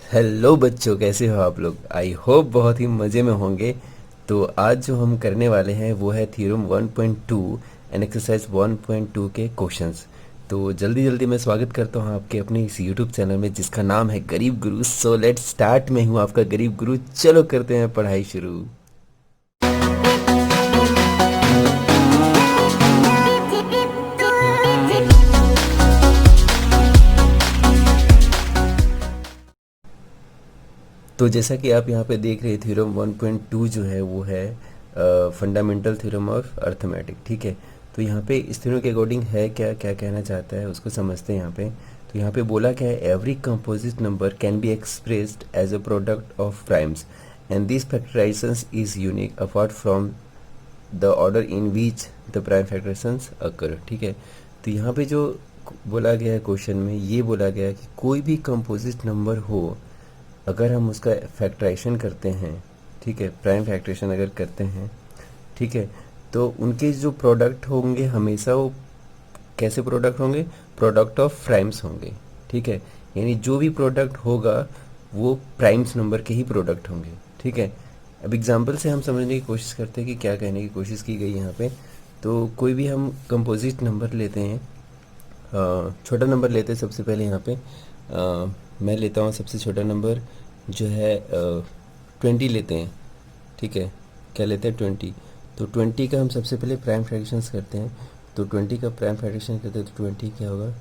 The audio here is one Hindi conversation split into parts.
हेलो बच्चों, कैसे हो आप लोग। आई होप बहुत ही मज़े में होंगे। तो आज जो हम करने वाले हैं वो है थ्योरम 1.2 एंड एक्सरसाइज 1.2 के क्वेश्चंस। तो जल्दी जल्दी मैं स्वागत करता हूँ आपके अपने इस यूट्यूब चैनल में जिसका नाम है गरीब गुरु। So let's start. मैं हूँ आपका गरीब गुरु। चलो करते हैं पढ़ाई शुरू। तो जैसा कि आप यहाँ पे देख रहे हैं, थ्योरम 1.2 जो है वो है फंडामेंटल थ्योरम ऑफ अर्थमेटिक। ठीक है, तो यहाँ पे इस थ्योरम के अकॉर्डिंग है क्या क्या कहना चाहता है उसको समझते हैं यहाँ पे। तो यहाँ पे बोला क्या है, every composite number can be expressed as a product of primes and this factorisations is unique apart from the order in which the prime factorisations occur. ठीक है, तो यहाँ पे जो बोला गया है क्वेश्चन में, ये बोला गया है कि कोई भी कंपोजिट नंबर हो, अगर हम उसका फैक्टराइजेशन करते हैं, ठीक है, प्राइम फैक्टराइजेशन अगर करते हैं, ठीक है, तो उनके जो प्रोडक्ट होंगे हमेशा वो कैसे प्रोडक्ट होंगे, प्रोडक्ट ऑफ प्राइम्स होंगे। ठीक है, यानी जो भी प्रोडक्ट होगा वो प्राइम्स नंबर के ही प्रोडक्ट होंगे। ठीक है, अब एग्जांपल से हम समझने की कोशिश करते हैं कि क्या कहने की कोशिश की गई यहाँ पे। तो कोई भी हम कंपोजिट नंबर लेते हैं, छोटा नंबर लेते हैं सबसे पहले यहाँ पे। मैं लेता हूँ सबसे छोटा नंबर जो है 20 लेते हैं। ठीक है, क्या लेते हैं, 20। तो 20 का हम सबसे पहले प्राइम फ्रैक्शंस करते हैं। तो 20 का प्राइम फ्रैक्शन करते हैं तो 20 क्या होगा,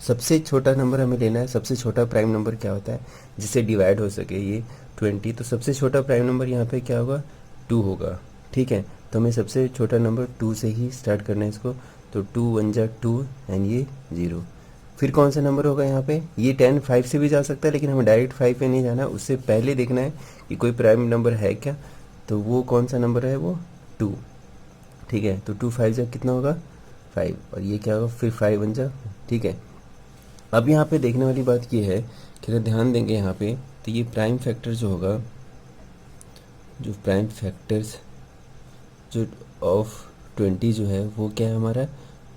सबसे छोटा नंबर हमें लेना है। सबसे छोटा प्राइम नंबर क्या होता है जिससे डिवाइड हो सके ये 20। तो सबसे छोटा प्राइम नंबर यहाँ पे क्या होगा, 2 होगा। ठीक है, तो हमें सबसे छोटा नंबर 2 से ही स्टार्ट करना है इसको। तो 2 1 जा 2 एंड ये 0। फिर कौन सा नंबर होगा यहाँ पे, ये 10 5 से भी जा सकता है, लेकिन हमें डायरेक्ट 5 पे नहीं जाना, उससे पहले देखना है कि कोई प्राइम नंबर है क्या। तो वो कौन सा नंबर है, वो 2। ठीक है, तो 2 5 जा कितना होगा, 5। और ये क्या होगा, फिर 5 1 जा। ठीक है, अब यहाँ पे देखने वाली बात ये है कि अगर ध्यान देंगे यहाँ पे, तो ये प्राइम फैक्टर जो होगा, जो प्राइम फैक्टर्स जो ऑफ 20 जो है वो क्या है हमारा,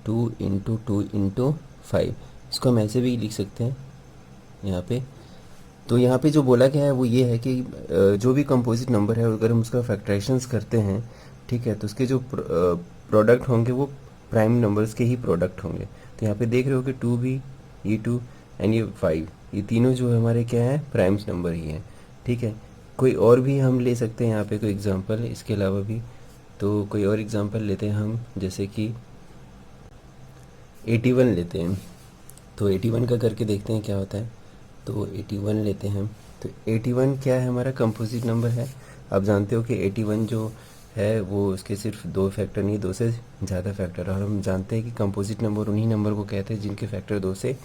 2 इंटू 2 इंटू 5। इसको हम ऐसे भी लिख सकते हैं यहाँ पे। तो यहाँ पे जो बोला गया है वो ये है कि जो भी कंपोजिट नंबर है अगर हम उसका फैक्टराइजेशंस करते हैं, ठीक है, तो उसके जो प्रोडक्ट होंगे वो प्राइम नंबर्स के ही प्रोडक्ट होंगे। तो यहाँ पे देख रहे हो कि 2 भी, ये 2 एंड ये 5, ये तीनों जो है हमारे क्या है, प्राइम्स नंबर ही हैं। ठीक है, कोई और भी हम ले सकते हैं यहाँ पे कोई एग्जांपल इसके अलावा भी। तो कोई और एग्जांपल लेते हैं हम, जैसे कि 81 लेते हैं। तो 81 का करके देखते हैं क्या होता है। तो 81 लेते हैं हम। तो 81 क्या है, हमारा कंपोजिट नंबर है। आप जानते हो कि 81 जो है वो उसके सिर्फ 2 फैक्टर नहीं, 2 से ज़्यादा फैक्टर। और हम जानते हैं कि कंपोजिट नंबर उन्हीं नंबर को कहते हैं जिनके फैक्टर 2 से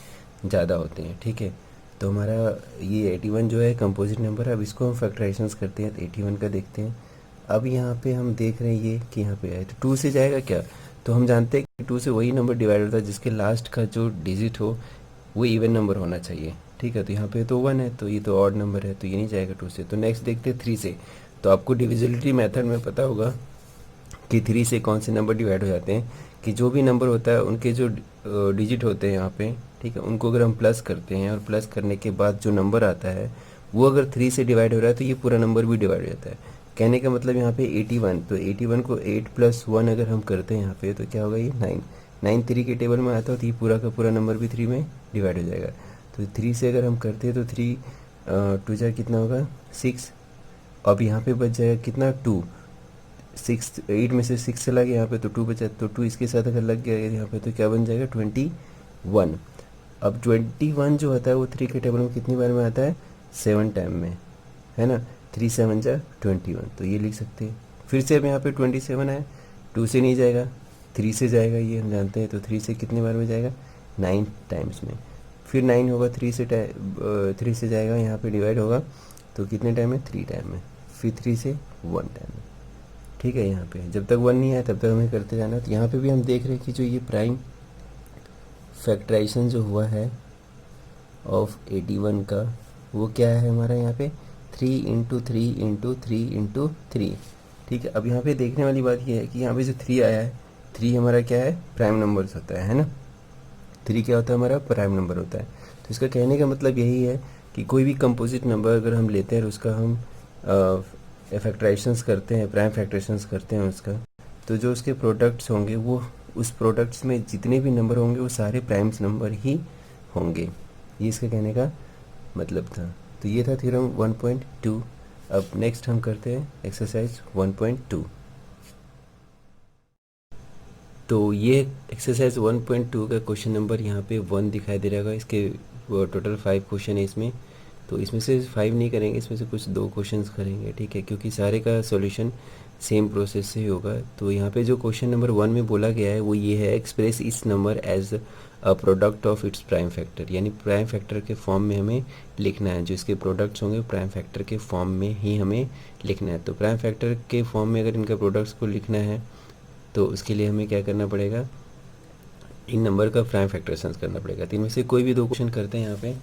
ज़्यादा होते हैं। ठीक है, तो हमारा ये 81 जो है कंपोजिट नंबर है। अब इसको हम फैक्टराइजेशंस करते हैं तो 81 का देखते हैं। अब यहाँ पे हम देख रहे हैं ये कि यहाँ पे है तो 2 से जाएगा क्या। तो हम जानते हैं कि 2 से वही नंबर डिवाइड होता है जिसके लास्ट का जो डिजिट हो वो इवन नंबर होना चाहिए। ठीक है, तो यहाँ पे तो 1 है, तो ये तो ऑड नंबर है, तो ये नहीं जाएगा 2 से। तो नेक्स्ट देखते हैं 3 से। तो आपको डिविजिबिलिटी मेथड में पता होगा कि 3 से कौन से नंबर डिवाइड हो जाते हैं, कि जो भी नंबर होता है उनके जो डिजिट होते हैं यहाँ पे, ठीक है, उनको अगर हम प्लस करते हैं और प्लस करने के बाद जो नंबर आता है वो अगर 3 से डिवाइड हो रहा है तो ये पूरा नंबर भी डिवाइड हो जाता है। कहने का मतलब यहाँ पे 81, तो 81 को 8 + 1 अगर हम करते हैं यहाँ पे तो क्या होगा, ये 9। 9 3 के टेबल में आता है तो ये पूरा का पूरा नंबर भी 3 में डिवाइड हो जाएगा। तो 3 से अगर हम करते हैं तो 3 2 जा कितना होगा, 6। अब यहाँ पे बच जाएगा कितना, 2। 6 8 में से 6 चला गया यहाँ पे तो 2 बचा, तो 2 इसके साथ अगर लग गया यहाँ पे तो क्या बन जाएगा, 21। अब 21 जो होता है वो 3 के टेबल में कितनी बार में आता है, 7 टाइम में, है ना। 3 7 जा 21, तो ये लिख सकते हैं। फिर से अब यहाँ पे 27 है, 2 से नहीं जाएगा, 3 से जाएगा, ये हम जानते हैं। तो 3 से कितने बार में जाएगा, 9 टाइम्स में। फिर 9 होगा, 3 से जाएगा, यहाँ पे डिवाइड होगा तो कितने टाइम में, 3 टाइम में। फिर 3 से 1 टाइम में। ठीक है, यहाँ पे जब तक 1 नहीं आया तब तक हमें करते जाना। तो यहाँ पे भी हम देख रहे हैं कि जो ये प्राइम फैक्टराइजेशन जो हुआ है ऑफ 81 का, वो क्या है हमारा यहाँ पे, 3 इंटू 3 इंटू 3 इंटू 3। ठीक है, अब यहाँ पे देखने वाली बात ये है कि यहाँ पे जो 3 आया है, 3 हमारा क्या है, प्राइम नंबर्स होता है ना। 3 क्या होता है, हमारा प्राइम नंबर होता है। तो इसका कहने का मतलब यही है कि कोई भी कंपोजिट नंबर अगर हम लेते हैं और उसका हम फैक्टराइजेशंस करते हैं, प्राइम फैक्टराइजेशंस करते हैं उसका, तो जो उसके प्रोडक्ट्स होंगे वो उस प्रोडक्ट्स में जितने भी नंबर होंगे वो सारे प्राइम्स नंबर ही होंगे। ये इसका कहने का मतलब था। तो ये था थ्योरम 1.2। अब नेक्स्ट हम करते हैं एक्सरसाइज 1.2। तो ये एक्सरसाइज 1.2 का क्वेश्चन नंबर यहाँ पे 1 दिखाई दे रहा होगा। इसके टोटल 5 क्वेश्चन है इसमें, तो इसमें से 5 नहीं करेंगे, इसमें से कुछ 2 क्वेश्चंस करेंगे, ठीक है, क्योंकि सारे का सॉल्यूशन सेम प्रोसेस से ही होगा। तो यहाँ पे जो क्वेश्चन नंबर 1 में बोला गया है वो ये है, एक्सप्रेस इस number as a product of its prime factor, यानी प्राइम फैक्टर के फॉर्म में हमें लिखना है। जो इसके प्रोडक्ट्स होंगे प्राइम फैक्टर के फॉर्म में ही हमें लिखना है। तो प्राइम फैक्टर के फॉर्म में अगर इनका प्रोडक्ट्स को लिखना है तो उसके लिए हमें क्या करना पड़ेगा, इन नंबर का प्राइम फैक्टराइजेशन करना पड़ेगा। तो इनमें से कोई भी 2 क्वेश्चन करते हैं यहाँ पे।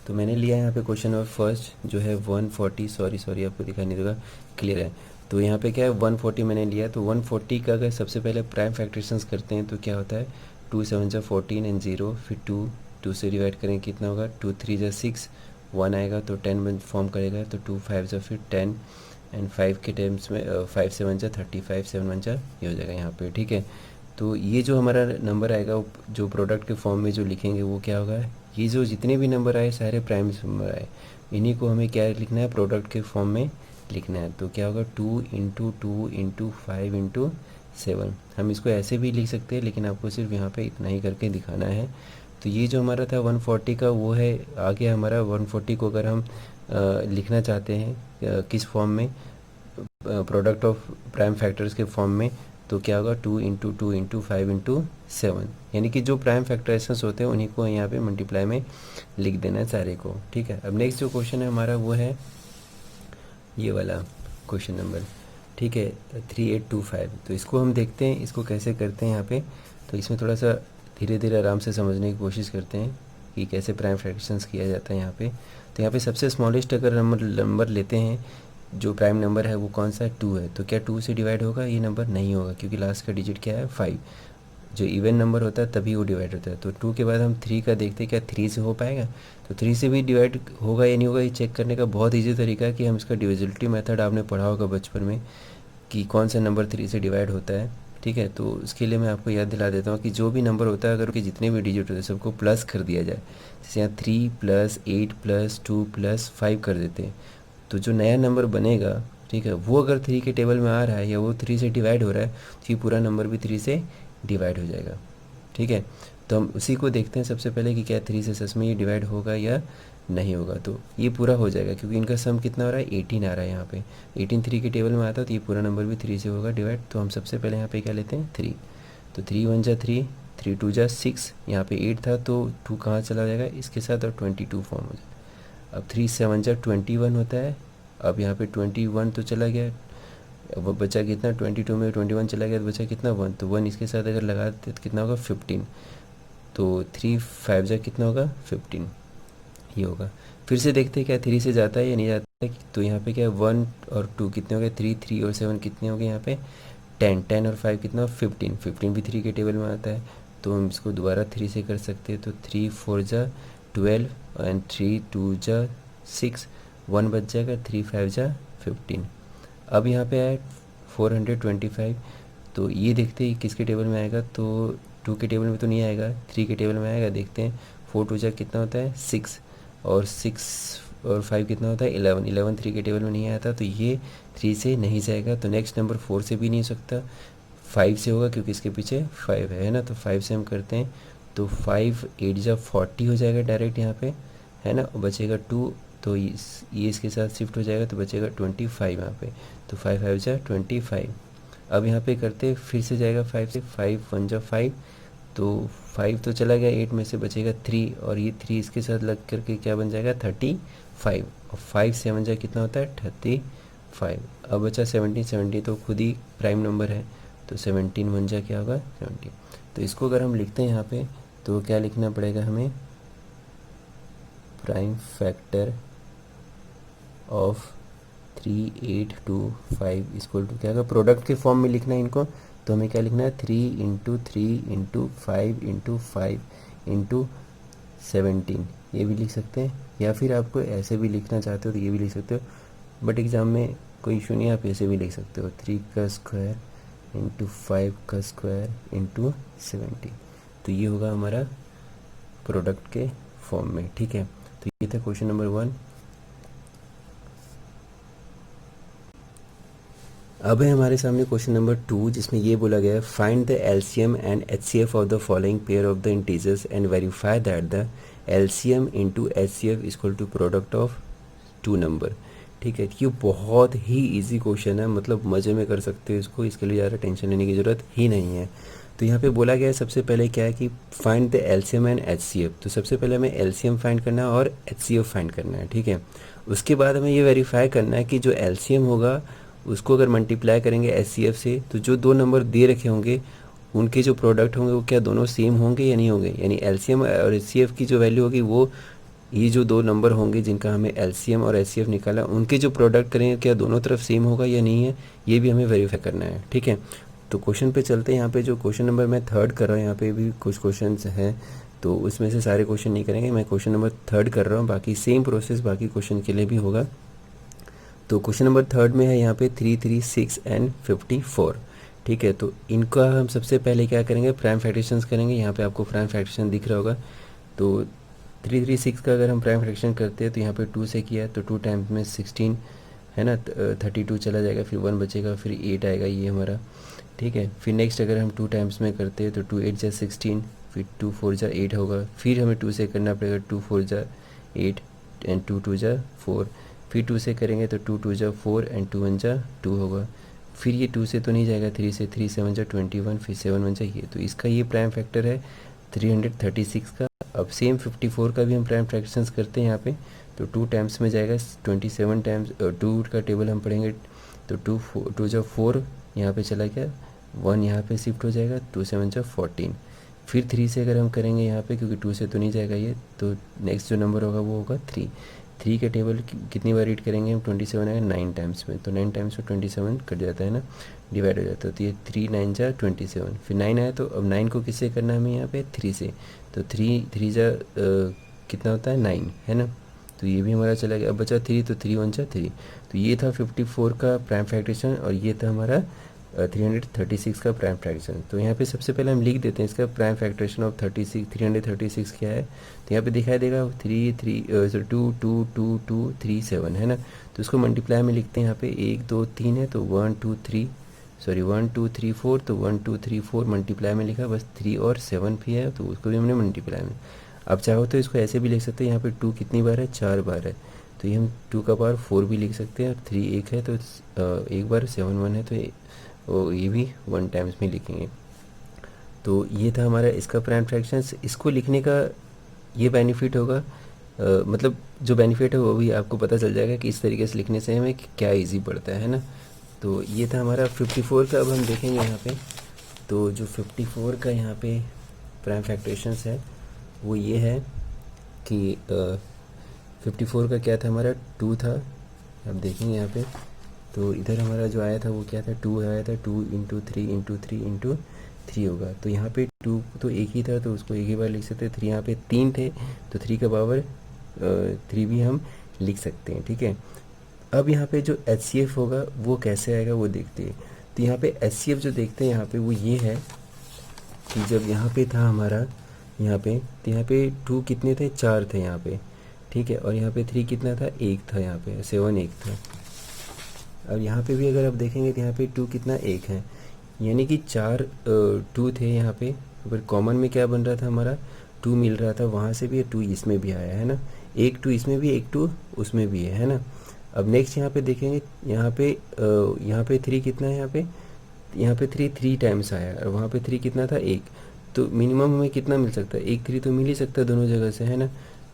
तो मैंने लिया यहाँ पे क्वेश्चन नंबर फर्स्ट जो है 140, सॉरी आपको दिखाई नहीं देगा, क्लियर है। तो यहाँ पे क्या है 140 मैंने लिया। तो 140 का अगर सबसे पहले प्राइम फैक्टराइजेशन करते हैं तो क्या होता है, 2 7 जा 14 एंड 0, फिर 2 से डिवाइड करेंगे कितना होगा, 2 3 जा 6, 1 आएगा तो 10 फॉर्म करेगा, तो 2 5 जा फिर 10 एंड 5 के टर्म्स में 5 7 जा 35, 7 1 जा ये हो जाएगा यहाँ पे, ठीक है। तो ये जो हमारा नंबर आएगा वो जो प्रोडक्ट के फॉर्म में जो लिखेंगे वो क्या होगा, ये जो जितने भी नंबर आए सारे प्राइम नंबर आए, इन्हीं को हमें क्या लिखना है, प्रोडक्ट के फॉर्म में लिखना है। तो क्या होगा 2 इंटू 2 इंटू 5 इंटू 7। हम इसको ऐसे भी लिख सकते हैं लेकिन आपको सिर्फ यहाँ पे इतना ही करके दिखाना है। तो ये जो हमारा था 140 का वो है, आगे हमारा 140 को अगर हम लिखना चाहते हैं किस फॉर्म में, प्रोडक्ट ऑफ प्राइम फैक्टर्स के फॉर्म में, तो क्या होगा 2 इंटू 2 इंटू 5 इंटू 7, यानी कि जो प्राइम फैक्टराइजेशंस होते हैं उन्हीं को यहाँ पे मल्टीप्लाई में लिख देना है सारे को, ठीक है। अब नेक्स्ट जो क्वेश्चन है हमारा वो है ये वाला क्वेश्चन नंबर, ठीक है, 3825। तो इसको हम देखते हैं इसको कैसे करते हैं यहाँ पे। तो इसमें थोड़ा सा धीरे धीरे आराम से समझने की कोशिश करते हैं कि कैसे प्राइम फ्रैक्शंस किया जाता है यहाँ पे। तो यहाँ पे सबसे स्मॉलेस्ट अगर नंबर लेते हैं, जो प्राइम नंबर है वो कौन सा है, 2 है। तो क्या 2 से डिवाइड होगा, ये नंबर नहीं होगा क्योंकि लास्ट का डिजिट क्या है 5। जो इवन नंबर होता है तभी वो डिवाइड होता है। तो 2 के बाद हम 3 का देखते हैं, क्या 3 से हो पाएगा। तो 3 से भी डिवाइड होगा या नहीं होगा, ये चेक करने का बहुत ईजी तरीका है कि हम इसका डिविजिबिलिटी मेथड आपने पढ़ा होगा बचपन में कि कौन सा नंबर 3 से डिवाइड होता है, ठीक है। तो उसके लिए मैं आपको याद दिला देता हूँ कि जो भी नंबर होता है अगर उसके जितने भी डिजिट होते हैं सबको प्लस कर दिया जाए। जैसे यहाँ 3 प्लस 8 प्लस 2 प्लस 5 कर देते हैं, तो जो नया नंबर बनेगा, ठीक है, वो अगर 3 के टेबल में आ रहा है या वो 3 से डिवाइड हो रहा है तो ये पूरा नंबर भी 3 से डिवाइड हो जाएगा, ठीक है। तो हम उसी को देखते हैं सबसे पहले कि क्या 3 से सच में ये डिवाइड होगा या नहीं होगा। तो ये पूरा हो जाएगा क्योंकि इनका सम कितना हो रहा है, 18 आ रहा है यहाँ पे। 18 3 के टेबल में आता है तो ये पूरा नंबर भी 3 से होगा डिवाइड। तो हम सबसे पहले यहाँ पे क्या लेते हैं 3। तो 3 1 जा 3, 3 2 जा 6, यहाँ पे 8 था तो 2 कहाँ चला जाएगा इसके साथ और 22 फॉर्म हो जाएगा। अब 3 7 जा 21 होता है। अब यहाँ पे 21 तो चला गया, अब बचा कितना, 22 में 21 चला गया तो बचा कितना 1। तो 1 इसके साथ अगर लगा देते तो कितना होगा 15। तो 3 5 जा कितना होगा 15, ये होगा। फिर से देखते हैं क्या 3 से जाता है या नहीं जाता है। तो यहाँ पे क्या है 1 और 2 कितने हो गए 3, 3 और 7 कितने हो गए यहाँ पे 10, 10 और 5 कितना 15, 15 भी 3 के टेबल में आता है। तो हम इसको दोबारा 3 से कर सकते हैं। तो 3 4 जा 12 एंड 3 2 जा 6, 1 बच जाएगा, 3 5 जा 15। अब यहाँ पे है 425। तो ये देखते हैं किसके टेबल में आएगा। तो 2 के टेबल में तो नहीं आएगा, 3 के टेबल में आएगा। देखते हैं 4 2 जा कितना होता है 6 और 6 और 5 कितना होता है 11, 11 3 के टेबल में नहीं आता तो ये 3 से नहीं जाएगा। तो नेक्स्ट नंबर 4 से भी नहीं हो सकता, 5 से होगा क्योंकि इसके पीछे 5 है ना। तो 5 से हम करते हैं तो 5 8 जा 40 हो जाएगा डायरेक्ट यहाँ पे, है ना। और बचेगा 2, तो ये इसके साथ शिफ्ट हो जाएगा तो बचेगा 25 यहाँ पे। तो 5 5 जा 25। अब यहाँ पे करते फिर से जाएगा 5 से, 5 1 जा 5, तो 5 तो चला गया, 8 में से बचेगा 3 और ये 3 इसके साथ लग करके क्या बन जाएगा 35। और 5 7 जा कितना होता है 35। अब बचा 17, 17 तो खुद ही प्राइम नंबर है तो 17 1 जा क्या होगा 17। तो इसको अगर हम लिखते हैं यहाँ पे तो क्या लिखना पड़ेगा हमें, prime factor of 3825 equal to क्या होगा, प्रोडक्ट के फॉर्म में लिखना है इनको। तो हमें क्या लिखना है 3 इंटू 3 इंटू 5 इंटू 5 इंटू 17, ये भी लिख सकते हैं या फिर आपको ऐसे भी लिखना चाहते हो तो ये भी लिख सकते हो, बट एग्ज़ाम में कोई इशू नहीं, आप ऐसे भी लिख सकते हो 3 का स्क्वायर इंटू 5 का स्क्वायर इंटू 70। तो ये होगा हमारा प्रोडक्ट के फॉर्म में, ठीक है। तो ये था क्वेश्चन नंबर 1। अब है हमारे सामने क्वेश्चन नंबर 2, जिसमें ये बोला गया है find the LCM and HCF of the following pair of the integers and verify that the LCM into HCF equal to product of two number, ठीक है। ये बहुत ही इजी क्वेश्चन है, मतलब मज़े में कर सकते हो इसको, इसके लिए ज़्यादा टेंशन लेने की ज़रूरत ही नहीं है। तो यहाँ पे बोला गया है सबसे पहले क्या है कि find the LCM and HCF. तो सबसे पहले हमें एलसीएम फाइंड करना है और एचसीएफ फाइंड करना है, ठीक है। उसके बाद हमें ये वेरीफाई करना है कि जो एलसीएम होगा उसको अगर मल्टीप्लाई करेंगे एचसीएफ से, तो जो दो नंबर दे रखे होंगे उनके जो प्रोडक्ट होंगे वो क्या दोनों सेम होंगे या नहीं होंगे, यानी एलसीएम और एचसीएफ की जो वैल्यू होगी वो, ये जो दो नंबर होंगे जिनका हमें एलसीएम और एचसीएफ निकाला, उनके जो प्रोडक्ट करेंगे क्या दोनों तरफ सेम होगा या नहीं है, ये भी हमें वेरीफाई करना है, ठीक है। तो क्वेश्चन पे चलते हैं। यहाँ पे जो क्वेश्चन नंबर मैं 3 कर रहा हूँ, यहाँ पे भी कुछ क्वेश्चन हैं, तो उसमें से सारे क्वेश्चन नहीं करेंगे, मैं क्वेश्चन नंबर 3 कर रहा हूँ, बाकी सेम प्रोसेस बाकी क्वेश्चन के लिए भी होगा। तो क्वेश्चन नंबर 3 में है यहाँ पे 3, 3, 6 एंड 54, ठीक है। तो इनका हम सबसे पहले क्या करेंगे, प्राइम फैक्टराइजेशन करेंगे। यहाँ पे आपको प्राइम फैक्टराइजेशन दिख रहा होगा। तो 3, 3, 6 का अगर हम प्राइम फैक्टराइजेशन करते हैं तो यहाँ पे 2 से किया तो 2 टाइम्स में 16 है ना, 32 चला जाएगा, फिर 1 बचेगा, फिर 8 आएगा ये हमारा, ठीक है। फिर नेक्स्ट अगर हम 2 टाइम्स में करते हैं तो 2 8 जा 16, फिर 2 4 जा 8 होगा, फिर हमें 2 से करना पड़ेगा, 2 4 जा 8 एंड 2 2 जा 4, फिर 2 से करेंगे तो 2 2 जा 4 एंड 2 1 जा 2 होगा, फिर ये 2 से तो नहीं जाएगा, 3 से, 3 7 जा 21, फिर 7 1 जा ये, तो इसका ये प्राइम फैक्टर है 336 का। अब सेम 54 का भी हम प्राइम फ्रैक्शंस करते हैं यहाँ पे, तो 2 टाइम्स में जाएगा 27 टाइम्स, 2 का टेबल हम पढ़ेंगे तो 2 जा 4 यहाँ पे चला गया, 1 यहाँ पे शिफ्ट हो जाएगा, 2 7 जा 14, फिर 3 से अगर हम करेंगे यहाँ पे, क्योंकि 2 से तो नहीं जाएगा ये, तो नेक्स्ट जो नंबर होगा वो होगा 3 के टेबल कितनी बार रीड करेंगे हम, 27 आएगा 9 टाइम्स में, तो 9 टाइम्स में 27 कट जाता है ना, डिवाइड हो जाता है, तो ये 3 9 जा 27, फिर 9 आया, तो अब 9 को किससे करना है हमें यहाँ पे 3 से, तो 3 3 जा कितना होता है 9 है ना, तो ये भी हमारा चला गया। अब बचा 3, तो 3 1 जा 3, तो ये था 54 का प्राइम फैक्टराइजेशन और ये था हमारा 336 का प्राइम फैक्टराइजेशन। तो यहाँ पे सबसे पहले हम लिख देते हैं इसका प्राइम फैक्टराइजेशन ऑफ 336 क्या है, तो यहाँ पे दिखाई देगा 3 3 2 2 2 2 3 7 है ना, तो इसको मल्टीप्लाई में लिखते हैं। यहाँ पे 1 2 3 है तो 1 2 3 1 2 3 4, तो 1 2 3 4 मल्टीप्लाई में लिखा, बस 3 और 7 भी है तो उसको भी हमने मल्टीप्लाई में। अब चाहो तो इसको ऐसे भी लिख सकते हैं, यहाँ पे 2 कितनी बार है 4 बार है, तो ये हम 2 का पावर 4 भी लिख सकते हैं, और 3 1 है तो एक बार, 7 1 है तो ये भी 1 टाइम्स में लिखेंगे। तो ये था हमारा इसका प्राइम फ्रैक्शंस। इसको लिखने का ये बेनिफिट होगा, मतलब जो बेनिफिट है वो भी आपको पता चल जाएगा कि इस तरीके से लिखने से हमें क्या इजी पड़ता है ना। तो ये था हमारा 54 का। अब हम देखेंगे यहाँ पे, तो जो 54 का यहाँ पे प्राइम फैक्टराइजेशंस है वो ये है कि 54 का क्या था हमारा 2 था। अब देखेंगे यहाँ पे, तो इधर हमारा जो आया था वो क्या था 2 आया था, 2 इंटू 3 इंटू 3 इंटू 3 होगा। तो यहाँ पे 2 तो एक ही था तो उसको एक ही बार लिख सकते हैं। 3 यहाँ पे 3 थे तो 3 का पावर 3 भी हम लिख सकते हैं, ठीक है। अब यहाँ पे जो HCF होगा वो कैसे आएगा वो देखते हैं। तो यहाँ पे HCF जो देखते हैं यहाँ पे वो ये है कि जब यहाँ पे था हमारा यहाँ पे, तो यहाँ पे 2 कितने थे 4 थे यहाँ पे, ठीक है, और यहाँ पे 3 कितना था 1 था, यहाँ पे 7 1 था। अब यहाँ पे भी अगर आप देखेंगे तो यहाँ पे 2 कितना 1 है, यानी कि 4 2 थे यहाँ पे, पर कॉमन में क्या बन रहा था हमारा 2 मिल रहा था, वहाँ से भी 2 इसमें भी आया है ना, एक 2 इसमें भी एक 2 उसमें भी है ना। अब नेक्स्ट यहाँ पे देखेंगे, यहाँ पे 3 कितना है, यहाँ पे 3 टाइम्स आया, और वहाँ पे 3 कितना था 1, तो मिनिमम हमें कितना मिल सकता है 1 3 तो मिल ही सकता है दोनों जगह से, है ना।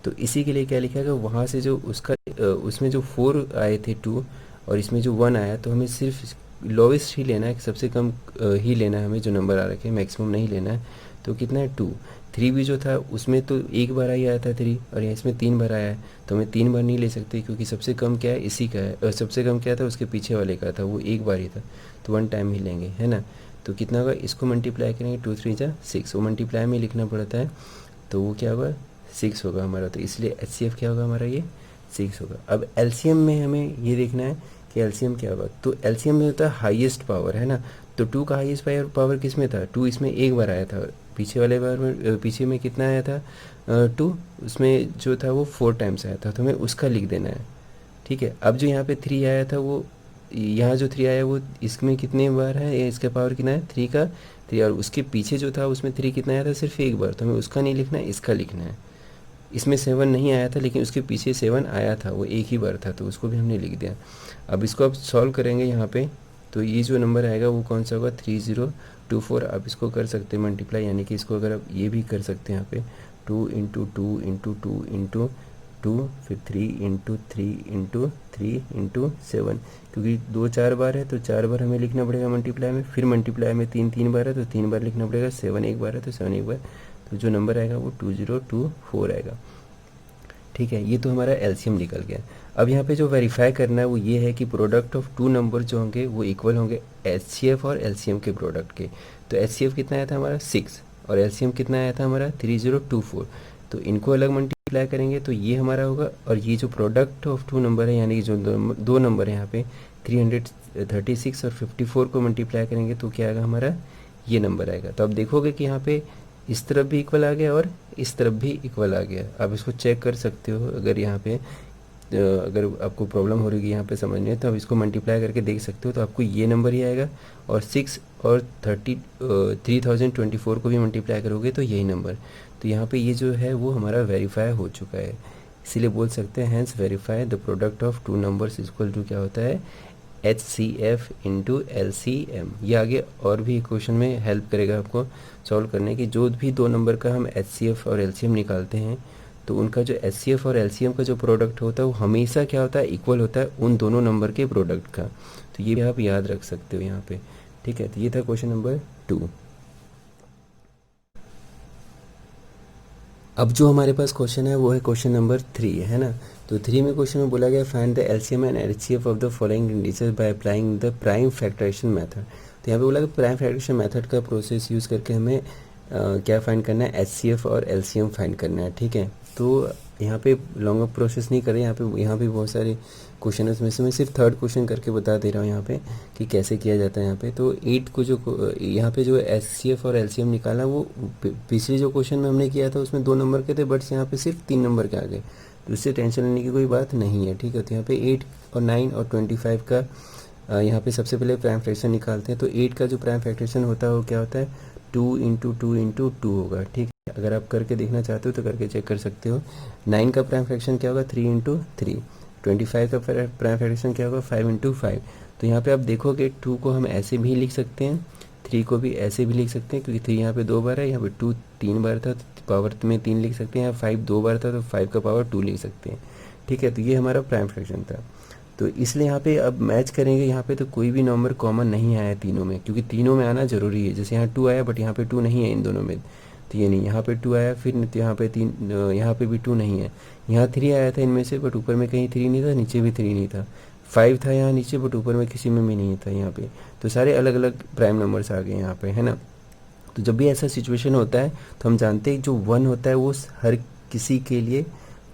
तो इसी के लिए क्या लिखा है, वहाँ से जो उसका उसमें जो 4 आए थे 2 और इसमें जो 1 आया, तो हमें सिर्फ लोवेस्ट ही लेना है, सबसे कम ही लेना है हमें, जो नंबर आ रखे हैं मैक्सिमम नहीं लेना है। तो कितना है 2। 3 भी जो था उसमें तो एक बार ही आया था 3, और इसमें 3 बार आया है, तो हमें 3 बार नहीं ले सकते क्योंकि सबसे कम क्या है इसी का है, सबसे कम क्या था उसके पीछे वाले का था, वो एक बार ही था, तो 1 टाइम ही लेंगे, है ना। तो कितना होगा, इसको मल्टीप्लाई करेंगे 2 3 जा 6, वो मल्टीप्लाई में लिखना पड़ता है, तो वो क्या होगा 6 होगा हमारा, तो इसलिए HCF क्या होगा हमारा, ये 6 होगा। अब LCM में हमें ये देखना है कि LCM क्या होगा। तो LCM में होता है हाईएस्ट पावर, है ना। तो 2 का हाईएस्ट पावर किस में था, 2 इसमें एक बार आया था, पीछे वाले बार में पीछे में कितना आया था 2, उसमें जो था वो 4 टाइम्स आया था, तो हमें उसका लिख देना है, ठीक है। अब जो यहाँ पे 3 आया था वो, यहाँ जो 3 आया वो इसमें कितने बार है, ये इसका पावर कितना है 3 का 3, और उसके पीछे जो था उसमें 3 कितना आया था, सिर्फ एक बार, तो हमें उसका नहीं लिखना है, इसका लिखना है। इसमें 7 नहीं आया था, लेकिन उसके पीछे 7 आया था, वो एक ही बार था, तो उसको भी हमने लिख दिया। अब इसको आप सॉल्व करेंगे यहाँ पे, तो ये जो नंबर आएगा वो कौन सा होगा, 3024। आप इसको कर सकते हैं मल्टीप्लाई, यानी कि इसको अगर आप ये भी कर सकते हैं यहाँ पे 2 इंटू 2 इंटू 2 इंटू 2, फिर 3 इंटू 3 इंटू 3 इंटू 7, क्योंकि 2 4 बार है तो 4 बार हमें लिखना पड़ेगा मल्टीप्लाई में, फिर मल्टीप्लाई में 3 3 बार है तो 3 बार लिखना पड़ेगा, 7 एक बार है तो 7 एक बार, तो जो नंबर आएगा वो 2024 आएगा, ठीक है। ये तो हमारा एलसीएम निकल गया। अब यहाँ पे जो वेरीफाई करना है वो ये है कि प्रोडक्ट ऑफ 2 नंबर जो होंगे वो इक्वल होंगे एचसीएफ और एलसीएम के प्रोडक्ट के। तो एचसीएफ कितना आया था हमारा 6 और एलसीएम कितना आया था हमारा 3024, तो इनको अलग मल्टीप्लाई करेंगे तो ये हमारा होगा, और ये जो प्रोडक्ट ऑफ 2 नंबर है यानी कि जो दो नंबर है यहाँ पे 336 और 54 को मल्टीप्लाई करेंगे तो क्या आएगा हमारा, ये नंबर आएगा। तो आप देखोगे कि यहाँ पे इस तरफ भी इक्वल आ गया और इस तरफ भी इक्वल आ गया। आप इसको चेक कर सकते हो, अगर यहाँ पे अगर आपको प्रॉब्लम हो रही है यहाँ पे समझने, तो आप इसको मल्टीप्लाई करके देख सकते हो, तो आपको ये नंबर ही आएगा। और 6 और 3024 को भी मल्टीप्लाई करोगे तो यही नंबर। तो यहाँ पे ये जो है वो हमारा वेरीफाई हो चुका है, इसीलिए बोल सकते हैं hence verify the product of 2 numbers equal to क्या होता है HCF इंटू LCM। ये आगे और भी क्वेश्चन में हेल्प करेगा आपको सॉल्व करने की। जो भी 2 नंबर का हम HCF और LCM निकालते हैं तो उनका जो HCF और LCM का जो प्रोडक्ट होता है वो हमेशा क्या होता है, इक्वल होता है उन दोनों नंबर के प्रोडक्ट का। तो ये भी आप याद रख सकते हो यहाँ पे, ठीक है। तो ये था क्वेश्चन नंबर 2। अब जो हमारे पास क्वेश्चन है वो है क्वेश्चन नंबर 3, है ना। तो 3 में क्वेश्चन में बोला गया find the LCM and HCF of the following indices by applying the prime factorization method. तो यहाँ पे बोला कि प्राइम फैक्टराइजेशन मेथड का प्रोसेस यूज़ करके हमें क्या फाइंड करना है, एचसीएफ और एलसीएम फाइंड करना है, ठीक है। तो यहाँ पे लॉन्ग प्रोसेस नहीं कर रहे, यहाँ पे बहुत सारे क्वेश्चन है, उसमें से मैं सिर्फ 3rd क्वेश्चन करके बता दे रहा हूँ यहाँ पे कि कैसे किया जाता है यहाँ पे। तो 8 को जो यहाँ पे जो एचसीएफ और एलसीएम निकाला वो पिछले जो क्वेश्चन में हमने किया था उसमें 2 नंबर के थे, बट यहाँ पे सिर्फ 3 नंबर के आ गए, तो इससे टेंशन लेने की कोई बात नहीं है, ठीक है। तो यहाँ पे 8 और 9 और 25 का यहाँ पे सबसे पहले प्राइम फ्रैक्शन निकालते हैं। तो 8 का जो प्राइम फ्रैक्शन होता है वो क्या होता है 2 इंटू 2 इंटू 2 होगा, ठीक है। अगर आप करके देखना चाहते हो तो करके चेक कर सकते हो। 9 का प्राइम फ्रैक्शन क्या होगा 3 इंटू 3। 25 का प्राइम फ्रैक्शन क्या होगा 5 इंटू 5। तो यहाँ पे आप देखोगे 2 को हम ऐसे भी लिख सकते हैं, 3 को भी ऐसे भी लिख सकते हैं, क्योंकि 3 यहाँ पे 2 बार है, यहाँ पे 2 3 बार था तो पावर में 3 लिख सकते हैं, यहाँ 5 2 बार था तो 5 का पावर 2 लिख सकते हैं, ठीक है। तो ये हमारा प्राइम फ्रैक्शन था। तो इसलिए यहाँ पे अब मैच करेंगे, यहाँ पे तो कोई भी नंबर कॉमन नहीं आया तीनों में, क्योंकि तीनों में आना जरूरी है। जैसे यहाँ 2 आया बट यहाँ पे 2 नहीं है इन दोनों में, तो ये नहीं। यहाँ पे 2 आया फिर तो यहाँ पे 3, यहाँ पे भी 2 नहीं है। यहाँ 3 आया था इनमें से, बट ऊपर में कहीं 3 नहीं था, नीचे भी 3 नहीं था। 5 था यहाँ नीचे, बट ऊपर में किसी में भी नहीं था यहाँ पे। तो सारे अलग अलग प्राइम नंबर्स आ गए यहाँ पे, है ना। तो जब भी ऐसा सिचुएशन होता है तो हम जानते हैं जो 1 होता है वो हर किसी के लिए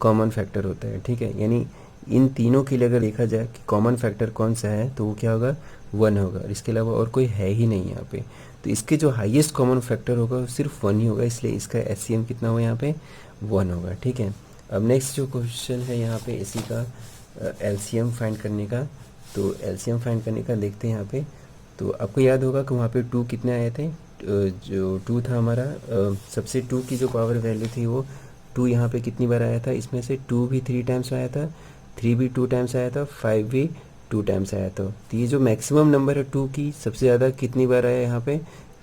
कॉमन फैक्टर होता है, ठीक है। यानी इन तीनों के लिए अगर देखा जाए कि कॉमन फैक्टर कौन सा है तो वो क्या होगा 1 होगा, और इसके अलावा और कोई है ही नहीं यहाँ पे। तो इसके जो हाईएस्ट कॉमन फैक्टर होगा वो सिर्फ 1 ही होगा, इसलिए इसका एचसीएम कितना होगा यहाँ पे 1 होगा, ठीक है। अब नेक्स्ट जो क्वेश्चन है यहाँ पे इसी का एलसीएम फाइंड करने का। तो एलसीएम फाइंड करने का देखते हैं यहाँ पे। तो आपको याद होगा कि वहाँ पे 2 कितने आए थे, जो 2 था हमारा सबसे 2 की जो पावर वैल्यू थी वो 2 यहाँ पे कितनी बार आया था, इसमें से 2 भी 3 टाइम्स आया था, 3 भी 2 टाइम्स आया था, 5 भी 2 टाइम्स आया था। तो ये जो मैक्सिमम नंबर है 2 की सबसे ज़्यादा कितनी बार आया यहाँ पे,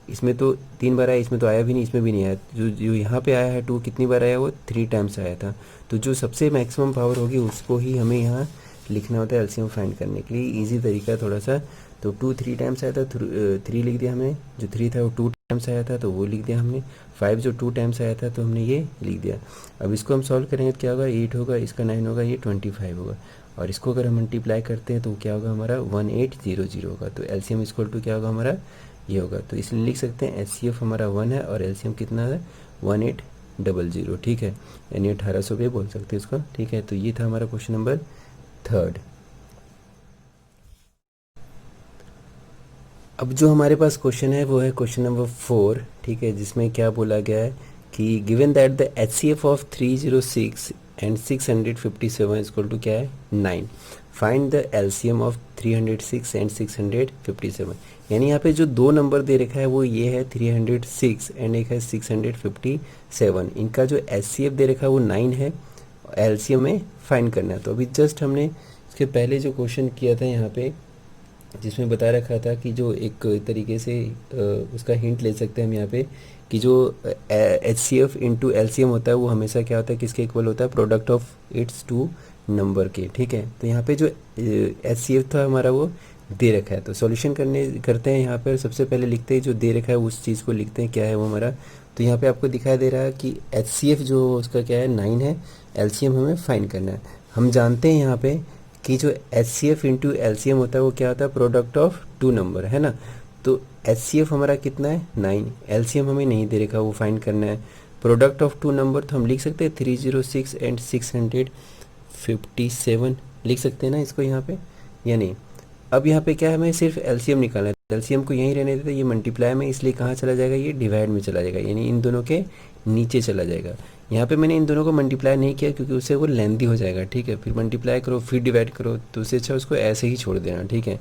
इसमें तो 3 बार आया, इसमें तो आया भी नहीं, इसमें भी नहीं आया। जो यहाँ पे आया है 2 कितनी बार आया, वो 3 टाइम्स आया था। तो जो सबसे मैक्सिमम पावर होगी उसको ही हमें यहाँ लिखना होता है एलसीएम फाइंड करने के लिए। इजी तरीका थोड़ा सा। तो 2 3 टाइम्स आया था, 3 लिख दिया हमने, जो 3 था वो 2 टाइम्स आया था तो वो लिख दिया हमने, 5 जो 2 टाइम्स आया था तो हमने ये लिख दिया। अब इसको हम सॉल्व करेंगे तो क्या होगा 8 होगा, इसका 9 होगा, ये 25 होगा, और इसको अगर हम मल्टीप्लाई करते हैं तो क्या होगा हमारा 1800 होगा। तो एलसीएम इक्वल टू क्या होगा हमारा ये होगा। तो इसलिए लिख सकते हैं एचसीएफ हमारा 1 है और एलसीएम कितना है 1800 1800, ठीक है, यानी 1800 पे बोल सकते हैं इसको, ठीक है। तो ये था हमारा क्वेश्चन नंबर 3। अब जो हमारे पास क्वेश्चन है वो है क्वेश्चन नंबर 4, ठीक है, जिसमें क्या बोला गया है कि given that the HCF of 306 and 657 equal to क्या है 9, find the LCM of 306 and 657। यानी यहाँ पे जो दो नंबर दे रखा है वो ये है 306 एंड एक है 657। इनका जो HCF दे रखा है वो 9 है, LCM में फाइंड करना है। तो अभी जस्ट हमने इसके पहले जो क्वेश्चन किया था यहाँ पे, जिसमें बता रखा था कि जो एक तरीके से उसका हिंट ले सकते हैं हम यहाँ पे कि जो HCF इंटू LCM होता है वो हमेशा क्या होता है, किसके इक्वल होता है, product of its two number के, ठीक है। तो यहाँ पे जो HCF था हमारा वो दे रखा है, तो सॉल्यूशन करते हैं यहाँ पर। सबसे पहले लिखते हैं जो दे रखा है उस चीज़ को लिखते हैं, क्या है वो हमारा। तो यहाँ पे आपको दिखाई दे रहा है कि HCF जो उसका क्या है 9 है, LCM हमें फाइंड करना है। हम जानते हैं यहाँ पे कि जो HCF इंटू LCM होता है वो क्या होता है, प्रोडक्ट ऑफ टू नंबर, है ना। तो HCF हमारा कितना है 9, LCM हमें नहीं दे रखा, वो फाइंड करना है। प्रोडक्ट ऑफ टू नंबर तो हम लिख सकते हैं 306 एंड 657 लिख सकते हैं ना इसको यहाँ पे, या नहीं। अब यहाँ पे क्या है, हमें सिर्फ LCM निकालना है। LCM को यहीं रहने देते, ये मल्टीप्लाई में, इसलिए कहाँ चला जाएगा, ये डिवाइड में चला जाएगा, यानी इन दोनों के नीचे चला जाएगा। यहाँ पे मैंने इन दोनों को मल्टीप्लाई नहीं किया क्योंकि उससे वो लेंथी हो जाएगा, ठीक है। फिर मल्टीप्लाई करो फिर डिवाइड करो, तो उससे अच्छा उसको ऐसे ही छोड़ देना, ठीक है।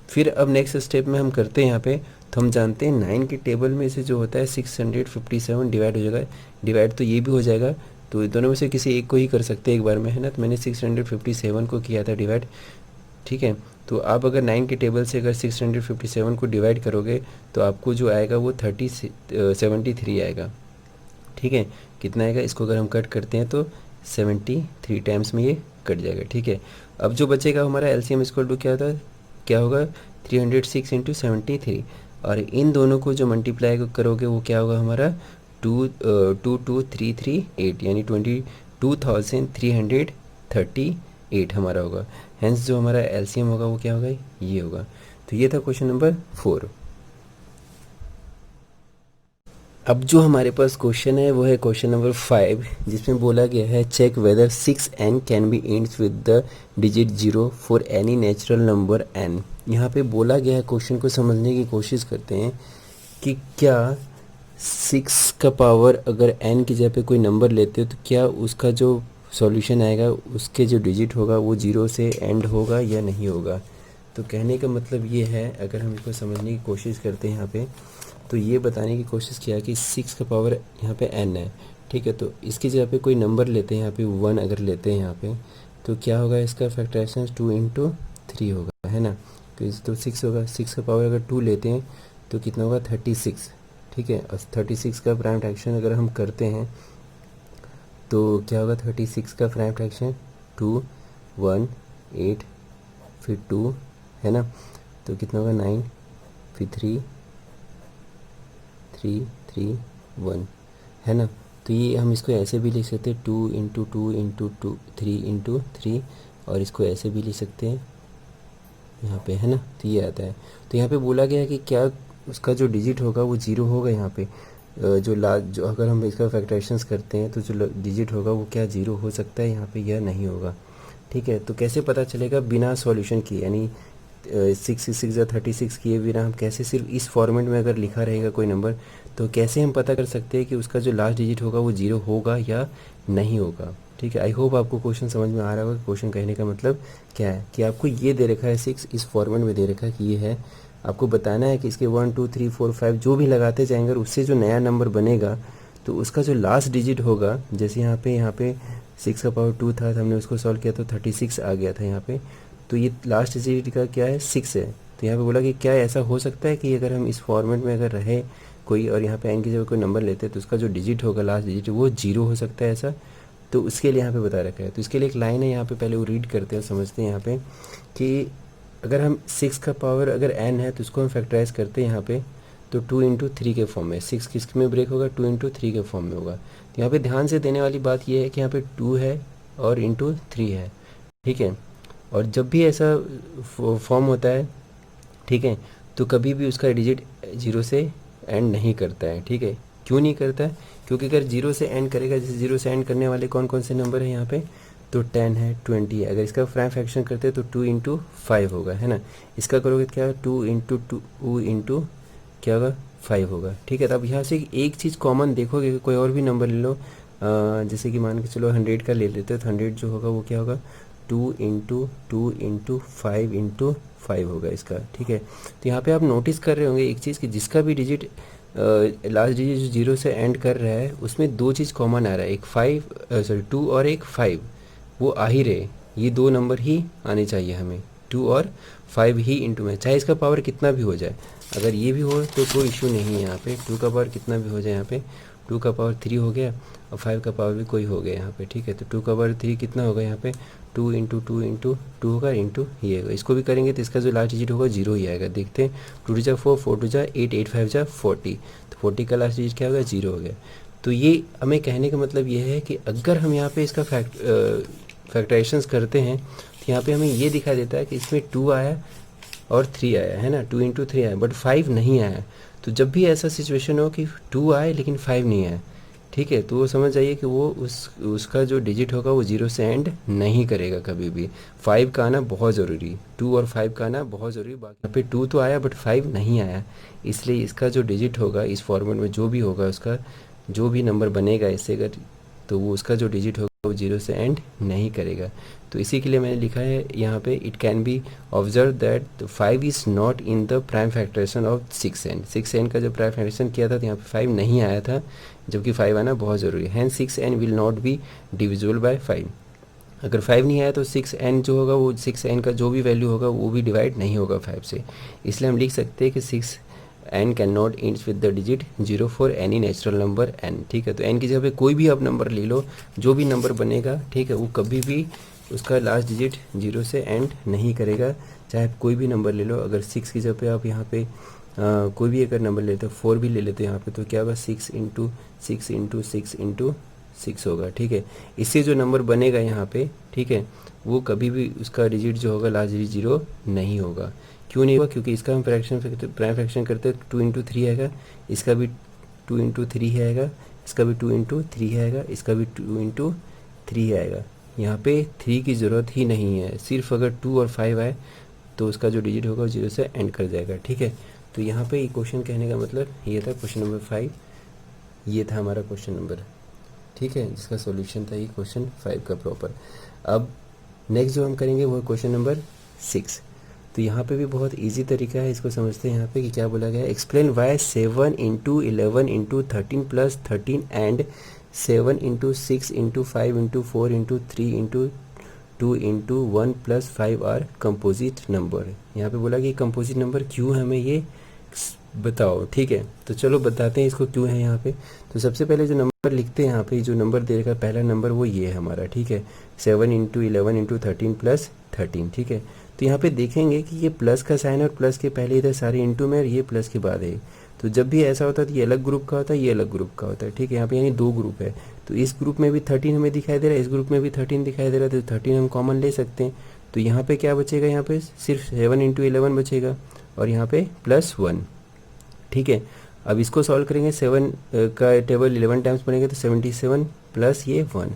फिर अब नेक्स्ट स्टेप में हम करते हैं यहाँ पे, तो हम जानते हैं 9 के टेबल में से जो होता है 657 डिवाइड हो जाएगा, डिवाइड तो ये भी हो जाएगा, तो दोनों में से किसी एक को ही कर सकते हैं एक बार में, है ना। तो मैंने 657 को किया था डिवाइड, ठीक है। तो आप अगर 9 के टेबल से अगर 657 को डिवाइड करोगे तो आपको जो आएगा वो 73 आएगा, ठीक है। कितना आएगा, इसको अगर हम कट करते हैं तो 73 टाइम्स में ये कट जाएगा, ठीक है। अब जो बचेगा हमारा LCM इक्वल टू क्या होगा 306 इंटू 73, और इन दोनों को जो मल्टीप्लाई करोगे वो क्या होगा हमारा 22338, यानी 22,338 हमारा होगा। हेंस जो हमारा LCM होगा वो क्या होगा, ये होगा। तो ये था क्वेश्चन नंबर 4। अब जो हमारे पास क्वेश्चन है वो है क्वेश्चन नंबर 5, जिसमें बोला गया है check whether 6n can be ends with the digit 0 for any natural number n। यहाँ पे बोला गया है, क्वेश्चन को समझने की कोशिश करते हैं कि क्या 6 का पावर अगर n की जगह पे कोई नंबर लेते हो तो क्या उसका जो सॉल्यूशन आएगा उसके जो डिजिट होगा वो 0 से एंड होगा या नहीं होगा। तो कहने का मतलब ये है, अगर हम इसको समझने की कोशिश करते हैं यहाँ पे, तो ये बताने की कोशिश किया कि 6 का पावर यहाँ पे n है, ठीक है। तो इसकी जगह पे कोई नंबर लेते हैं, यहाँ पे 1 अगर लेते हैं यहाँ पे, तो क्या होगा, इसका फैक्टराइजेशन 2 इंटू 3 होगा, है ना। तो 6 होगा, 6 का पावर अगर 2 लेते हैं तो कितना होगा 36, ठीक है। और 36 का प्राइम फ्रैक्शन अगर हम करते हैं तो क्या होगा, 36 का प्राइम फ्रैक्शन 2 1 8 फिर 2, है ना। तो कितना होगा 9 फिर 3 3 3 1, है ना। तो ये हम इसको ऐसे भी लिख सकते हैं 2 इंटू 2 इंटू 2 3 इंटू 3, और इसको ऐसे भी लिख सकते हैं यहाँ पे, है ना। तो ये आता है। तो यहाँ पे बोला गया है कि क्या उसका जो डिजिट होगा वो 0 होगा यहाँ पे, जो अगर हम इसका फैक्टराइजेशंस करते हैं तो जो डिजिट होगा वो क्या 0 हो सकता है यहाँ पे या नहीं होगा, ठीक है। तो कैसे पता चलेगा बिना सॉल्यूशन किए, यानी 6 या 36 किए बिना हम कैसे, सिर्फ इस फॉर्मेट में अगर लिखा रहेगा कोई नंबर तो कैसे हम पता कर सकते हैं कि उसका जो लास्ट डिजिट होगा वो 0 होगा या नहीं होगा, ठीक है। आई होप आपको क्वेश्चन समझ में आ रहा होगा। क्वेश्चन कहने का मतलब क्या है कि आपको ये दे रखा है 6 इस फॉर्मेट में दे रखा है कि ये है, आपको बताना है कि इसके 1 2 3 4 5 जो भी लगाते जाएंगे और उससे जो नया नंबर बनेगा तो उसका जो लास्ट डिजिट होगा, जैसे यहाँ पे 6 का पावर 2 था तो हमने उसको सॉल्व किया तो 36 आ गया था यहाँ पे, तो ये लास्ट डिजिट का क्या है 6 है। तो यहाँ पे बोला कि क्या ऐसा हो सकता है कि अगर हम इस फॉर्मेट में अगर रहे कोई और यहाँ पे n की जगह कोई नंबर लेते हैं तो उसका जो डिजिट होगा लास्ट डिजिट वो 0 हो सकता है ऐसा। तो उसके लिए यहाँ पे बता रखा है। तो इसके लिए एक लाइन है यहाँ पे, पहले वो रीड करते हैं, समझते हैं यहाँ पे कि अगर हम 6 का पावर अगर n है तो उसको हम फैक्टराइज करते हैं यहाँ पे, तो 2 इंटू 3 के फॉर्म में, 6 किस में ब्रेक होगा 2 इंटू 3 के फॉर्म में होगा। तो यहाँ पे ध्यान से देने वाली बात ये है कि यहाँ पे 2 है और इंटू 3 है, ठीक है। और जब भी ऐसा फॉर्म होता है, ठीक है, तो कभी भी उसका डिजिट 0 से एंड नहीं करता है, ठीक है। क्यों नहीं करता है? क्योंकि अगर जीरो से एंड करेगा, जैसे जीरो से एंड करने वाले कौन कौन से नंबर है यहाँ पे, तो 10 है, 20 है। अगर इसका प्राइम फ्रैक्शन करते हैं तो 2 इंटू 5 होगा, है ना। इसका करोगे तो क्या होगा, 2 इंटू 2 इंटू क्या होगा, 5 होगा, ठीक है। तो अब यहाँ से एक चीज़ कॉमन देखोगे कि कोई और भी नंबर ले लो, जैसे कि मान के चलो 100 का ले लेते हैं, तो 100 जो होगा वो क्या होगा, 2 इंटू 2 इंटू 5 इंटू 5 होगा इसका, ठीक है। तो यहाँ पे आप नोटिस कर रहे होंगे एक चीज़ कि जिसका भी डिजिट लास्ट डिजिट जो जीरो से एंड कर रहा है उसमें दो चीज़ कॉमन आ रहा है, एक 2 और एक 5, वो आ ही रहे। ये दो नंबर ही आने चाहिए हमें, 2 और 5 ही इंटू में, चाहे इसका पावर कितना भी हो जाए। अगर ये भी हो तो कोई इशू नहीं है यहाँ पे, 2 का पावर कितना भी हो जाए, यहाँ पे 2 का पावर 3 हो गया और 5 का पावर भी कोई हो गया यहाँ पे, ठीक है। तो 2 का पावर 3 कितना होगा यहाँ पे, 2 इंटू 2 इंटू 2 होगा इंटू ये होगा। इसको भी करेंगे तो इसका जो लास्ट डिजिट होगा जीरो ही आएगा। देखते हैं, 2 जा 4, 4 जा 8, 8 5 जा 40, तो 40 का लास्ट डिजिट क्या होगा, जीरो हो गया। तो ये हमें कहने का मतलब ये है कि अगर हम यहाँ पे इसका फैक्टराइजेशंस करते हैं तो यहाँ पे हमें ये दिखाई देता है कि इसमें 2 आया और 3 आया, है ना, 2 इंटू 3 आया, बट 5 नहीं आया। तो जब भी ऐसा सिचुएशन हो कि 2 आए लेकिन 5 नहीं आया, ठीक है, तो वो समझ जाइए कि वो उसका जो डिजिट होगा वो जीरो से एंड नहीं करेगा कभी भी। 5 का आना बहुत ज़रूरी, 2 और 5 का आना बहुत ज़रूरी। बाकी यहाँ पे 2 तो आया बट 5 नहीं आया, इसलिए इसका जो डिजिट होगा इस फॉर्मेट में जो भी होगा, उसका जो भी नंबर बनेगा इससे अगर, तो वो उसका जो डिजिट होगा वो जीरो से एंड नहीं करेगा। तो इसी के लिए मैंने लिखा है यहाँ पे, it can be observed that 5 is not in the prime factorization of 6n। 6n का जो प्राइम फैक्टराइजेशन किया था तो यहाँ पे 5 नहीं आया था, जबकि 5 आना बहुत ज़रूरी है। Hence 6n will not be divisible by 5। अगर 5 नहीं आया तो 6n जो होगा वो 6n का जो भी वैल्यू होगा वो भी डिवाइड नहीं होगा 5 से। इसलिए हम लिख सकते हैं कि 6n can not ends with the digit 0 for any natural number n, ठीक है। तो n की जगह पे कोई भी आप नंबर ले लो, जो भी नंबर बनेगा, ठीक है, वो कभी भी उसका लास्ट डिजिट 0 से एंड नहीं करेगा, चाहे आप कोई भी नंबर ले लो। अगर 6 की जगह पे आप यहाँ पे कोई भी अगर नंबर लेते हो, 4 भी ले लेते हो यहाँ पे, तो क्या होगा, 6 इंटू 6 इंटू 6 इंटू 6 होगा, ठीक है। इससे जो नंबर बनेगा यहाँ पे, ठीक है, वो कभी भी उसका डिजिट जो होगा लास्ट डिजिट 0 नहीं होगा। क्यों नहीं होगा, क्योंकि इसका हम प्राइम फ्रैक्शन करते हैं 2 इंटू 3 आएगा, इसका भी 2 इंटू 3 आएगा, इसका भी 2 इंटू 3 आएगा, इसका भी 2 इंटू 3 आएगा। यहाँ पे 3 की ज़रूरत ही नहीं है, सिर्फ अगर 2 और 5 आए तो उसका जो डिजिट होगा 0 से एंड कर जाएगा, ठीक है। तो यहाँ पे ये क्वेश्चन कहने का मतलब ये था, क्वेश्चन नंबर 5 ये था हमारा क्वेश्चन नंबर, ठीक है, जिसका सॉल्यूशन था ये क्वेश्चन 5 का प्रॉपर। अब नेक्स्ट जो हम करेंगे वो क्वेश्चन नंबर 6। तो यहाँ पे भी बहुत इजी तरीका है, इसको समझते हैं यहाँ पे कि क्या बोला गया है। Explain why 7 into 11 into 13 plus 13 and 7 into 6 into 5 into 4 into 3 into 2 into 1 plus 5 are composite number. यहाँ पे बोला कि कंपोजिट नंबर क्यों है, हमें ये बताओ, ठीक है। तो चलो बताते हैं इसको क्यों है यहाँ पे। तो सबसे पहले जो नंबर लिखते हैं यहाँ पे, जो नंबर दे रखा है पहला नंबर वो ये है हमारा, ठीक है, 7 इंटू 11 इंटू 13 प्लस 13, ठीक है। तो यहाँ पे देखेंगे कि ये प्लस का साइन और प्लस के पहले इधर सारे इंटू में और ये प्लस के बाद है। तो जब भी ऐसा होता है तो ये अलग ग्रुप का होता है, ये अलग ग्रुप का होता है, ठीक है। यहाँ पे यानी दो ग्रुप है, तो इस ग्रुप में भी 13 हमें दिखाई दे रहा है, इस ग्रुप में भी 13 दिखाई दे रहा है, तो 13 हम कॉमन ले सकते हैं। तो यहाँ पे क्या बचेगा, यहाँ पे सिर्फ 7 इंटू 11 बचेगा और यहाँ पे +1, ठीक है। अब इसको सॉल्व करेंगे, 7 का टेबल 11 टाइम्स बनेगा तो 77 प्लस ये 1,